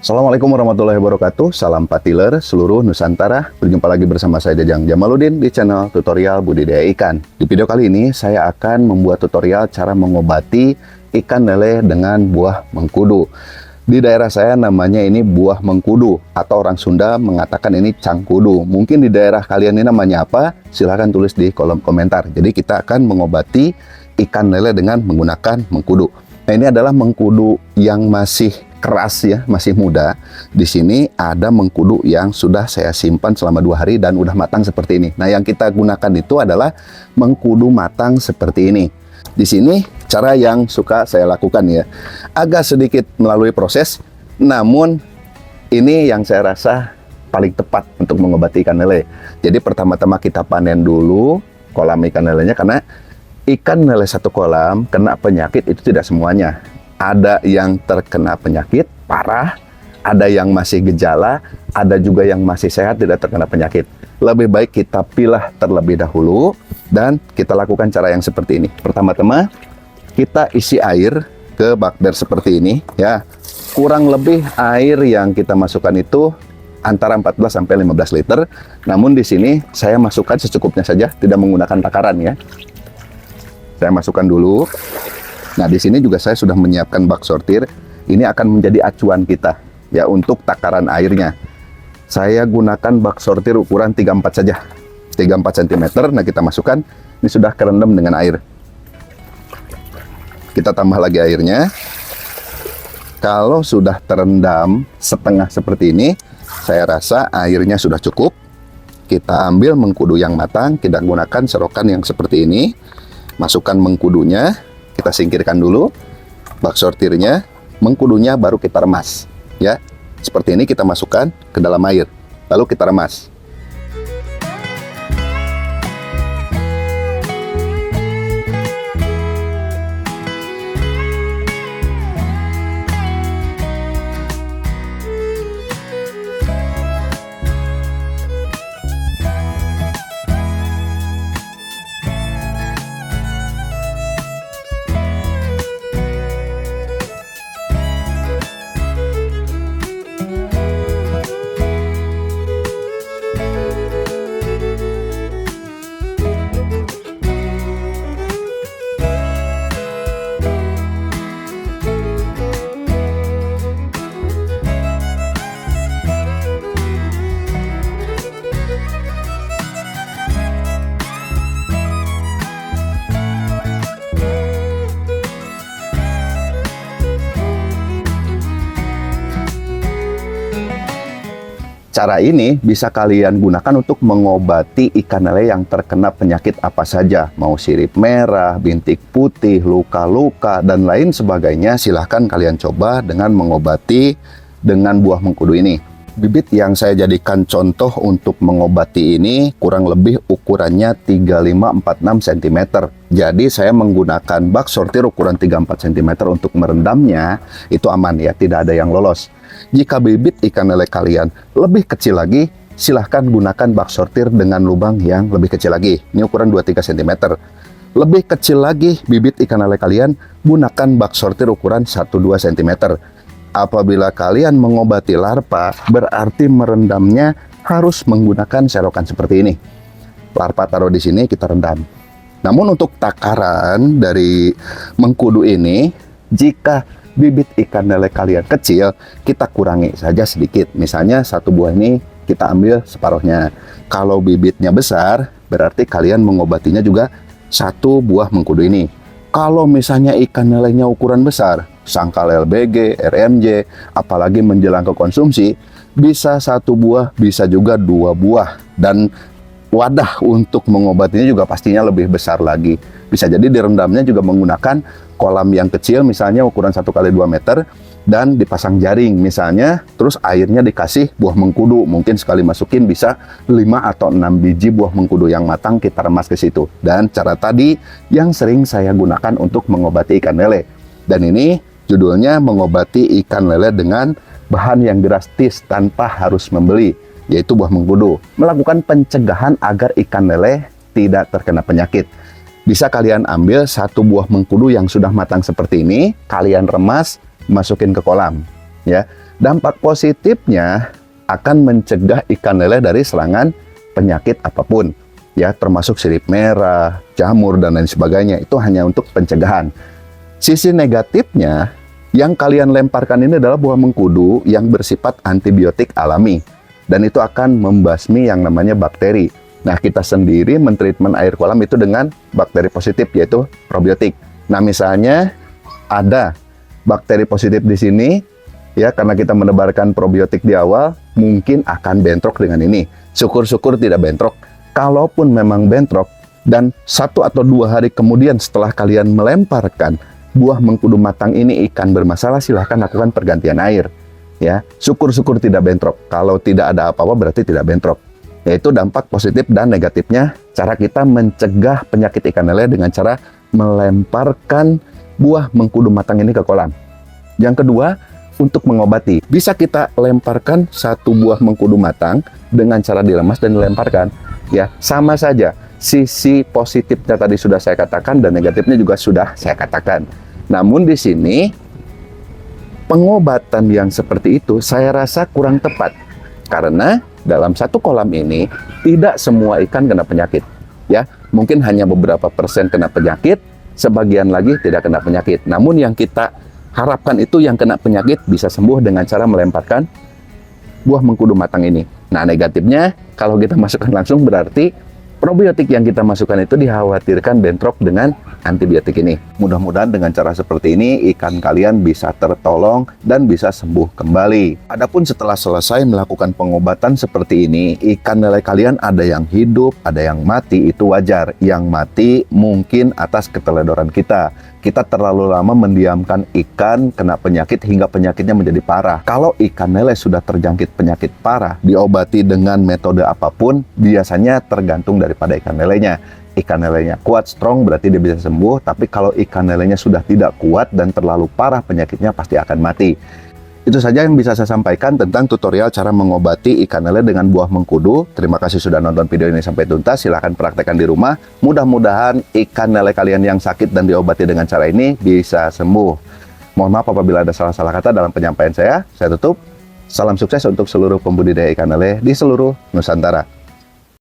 Assalamualaikum warahmatullahi wabarakatuh. Salam patiler seluruh Nusantara. Berjumpa lagi bersama saya Jajang Jamaludin di channel tutorial budidaya ikan. Di video kali ini saya akan membuat tutorial cara mengobati ikan lele dengan buah mengkudu. Di daerah saya namanya ini buah mengkudu, atau orang Sunda mengatakan ini cangkudu. Mungkin di daerah kalian ini namanya apa? Silahkan tulis di kolom komentar. Jadi kita akan mengobati ikan lele dengan menggunakan mengkudu. Nah, ini adalah mengkudu yang masih keras ya, masih muda. Di sini ada mengkudu yang sudah saya simpan selama 2 hari dan udah matang seperti ini. Nah, yang kita gunakan itu adalah mengkudu matang seperti ini. Di sini cara yang suka saya lakukan ya, agak sedikit melalui proses, namun ini yang saya rasa paling tepat untuk mengobati ikan lele. Jadi pertama-tama kita panen dulu kolam ikan lelenya, karena ikan lele satu kolam kena penyakit itu tidak semuanya. Ada yang terkena penyakit parah, ada yang masih gejala, ada juga yang masih sehat tidak terkena penyakit. Lebih baik kita pilah terlebih dahulu dan kita lakukan cara yang seperti ini. Pertama-tama kita isi air ke bakber seperti ini ya. Kurang lebih air yang kita masukkan itu antara 14 sampai 15 liter. Namun di sini saya masukkan secukupnya saja, tidak menggunakan takaran ya. Saya masukkan dulu. Nah, di sini juga saya sudah menyiapkan bak sortir. Ini akan menjadi acuan kita ya untuk takaran airnya. Saya gunakan bak sortir ukuran 34 saja. 34 cm. Nah, kita masukkan. Ini sudah kerendam dengan air. Kita tambah lagi airnya. Kalau sudah terendam setengah seperti ini, saya rasa airnya sudah cukup. Kita ambil mengkudu yang matang, kita gunakan serokan yang seperti ini. Masukkan mengkudunya, kita singkirkan dulu bak sortirnya, mengkudunya baru kita remas ya. Seperti ini kita masukkan ke dalam air, lalu kita remas. Cara ini bisa kalian gunakan untuk mengobati ikan lele yang terkena penyakit apa saja. Mau sirip merah, bintik putih, luka-luka, dan lain sebagainya. Silahkan kalian coba dengan mengobati dengan buah mengkudu ini. Bibit yang saya jadikan contoh untuk mengobati ini kurang lebih ukurannya 35-46 cm. Jadi saya menggunakan bak sortir ukuran 34 cm untuk merendamnya. Itu aman ya, tidak ada yang lolos. Jika bibit ikan lele kalian lebih kecil lagi, silahkan gunakan bak sortir dengan lubang yang lebih kecil lagi. Ini ukuran 23 cm. Lebih kecil lagi bibit ikan lele kalian, gunakan bak sortir ukuran 1-2 cm. Apabila kalian mengobati larva, berarti merendamnya harus menggunakan serokan seperti ini. Larva taruh di sini, kita rendam. Namun untuk takaran dari mengkudu ini, jika bibit ikan lele kalian kecil, kita kurangi saja sedikit. Misalnya satu buah ini kita ambil separuhnya. Kalau bibitnya besar, berarti kalian mengobatinya juga satu buah mengkudu ini. Kalau misalnya ikan lelenya ukuran besar, sangkal LBG, RMJ, apalagi menjelang ke konsumsi, bisa satu buah, bisa juga 2 buah. Dan wadah untuk mengobatinya juga pastinya lebih besar lagi. Bisa jadi direndamnya juga menggunakan kolam yang kecil, misalnya ukuran 1x2 meter, dan dipasang jaring misalnya, terus airnya dikasih buah mengkudu. Mungkin sekali masukin bisa 5 atau 6 biji buah mengkudu yang matang, kita remas ke situ. Dan cara tadi yang sering saya gunakan untuk mengobati ikan lele. Dan ini judulnya mengobati ikan lele dengan bahan yang drastis tanpa harus membeli, yaitu buah mengkudu. Melakukan pencegahan agar ikan lele tidak terkena penyakit. Bisa kalian ambil satu buah mengkudu yang sudah matang seperti ini, kalian remas, masukin ke kolam ya. Dampak positifnya akan mencegah ikan lele dari serangan penyakit apapun, ya, termasuk sirip merah, jamur, dan lain sebagainya. Itu hanya untuk pencegahan. Sisi negatifnya, yang kalian lemparkan ini adalah buah mengkudu yang bersifat antibiotik alami, dan itu akan membasmi yang namanya bakteri. Nah, kita sendiri mentreatment air kolam itu dengan bakteri positif, yaitu probiotik. Nah, misalnya ada bakteri positif di sini, ya, karena kita menebarkan probiotik di awal, mungkin akan bentrok dengan ini. Syukur-syukur tidak bentrok. Kalaupun memang bentrok, dan 1 atau 2 hari kemudian setelah kalian melemparkan buah mengkudu matang ini ikan bermasalah, silahkan lakukan pergantian air. Ya, syukur-syukur tidak bentrok. Kalau tidak ada apa-apa berarti tidak bentrok. Yaitu dampak positif dan negatifnya cara kita mencegah penyakit ikan lele dengan cara melemparkan buah mengkudu matang ini ke kolam. Yang kedua, untuk mengobati. Bisa kita lemparkan 1 buah mengkudu matang dengan cara diremas dan dilemparkan. Ya, sama saja. Sisi positifnya tadi sudah saya katakan dan negatifnya juga sudah saya katakan. Namun di sini pengobatan yang seperti itu saya rasa kurang tepat. Karena dalam 1 kolam ini tidak semua ikan kena penyakit. Ya, mungkin hanya beberapa persen kena penyakit, sebagian lagi tidak kena penyakit. Namun yang kita harapkan itu yang kena penyakit bisa sembuh dengan cara melemparkan buah mengkudu matang ini. Nah, negatifnya kalau kita masukkan langsung berarti probiotik yang kita masukkan itu dikhawatirkan bentrok dengan antibiotik ini. Mudah-mudahan dengan cara seperti ini ikan kalian bisa tertolong dan bisa sembuh kembali. Adapun setelah selesai melakukan pengobatan seperti ini, ikan lele kalian ada yang hidup, ada yang mati, itu wajar. Yang mati mungkin atas keteledoran kita. Kita terlalu lama mendiamkan ikan kena penyakit hingga penyakitnya menjadi parah. Kalau ikan lele sudah terjangkit penyakit parah, diobati dengan metode apapun, biasanya tergantung daripada ikan lelenya. Ikan lelenya kuat, strong, berarti dia bisa sembuh. Tapi kalau ikan lelenya sudah tidak kuat dan terlalu parah penyakitnya, pasti akan mati. Itu saja yang bisa saya sampaikan tentang tutorial cara mengobati ikan lele dengan buah mengkudu. Terima kasih sudah nonton video ini sampai tuntas. Silahkan praktekkan di rumah. Mudah-mudahan ikan lele kalian yang sakit dan diobati dengan cara ini bisa sembuh. Mohon maaf apabila ada salah-salah kata dalam penyampaian saya. Saya tutup. Salam sukses untuk seluruh pembudidaya ikan lele di seluruh Nusantara.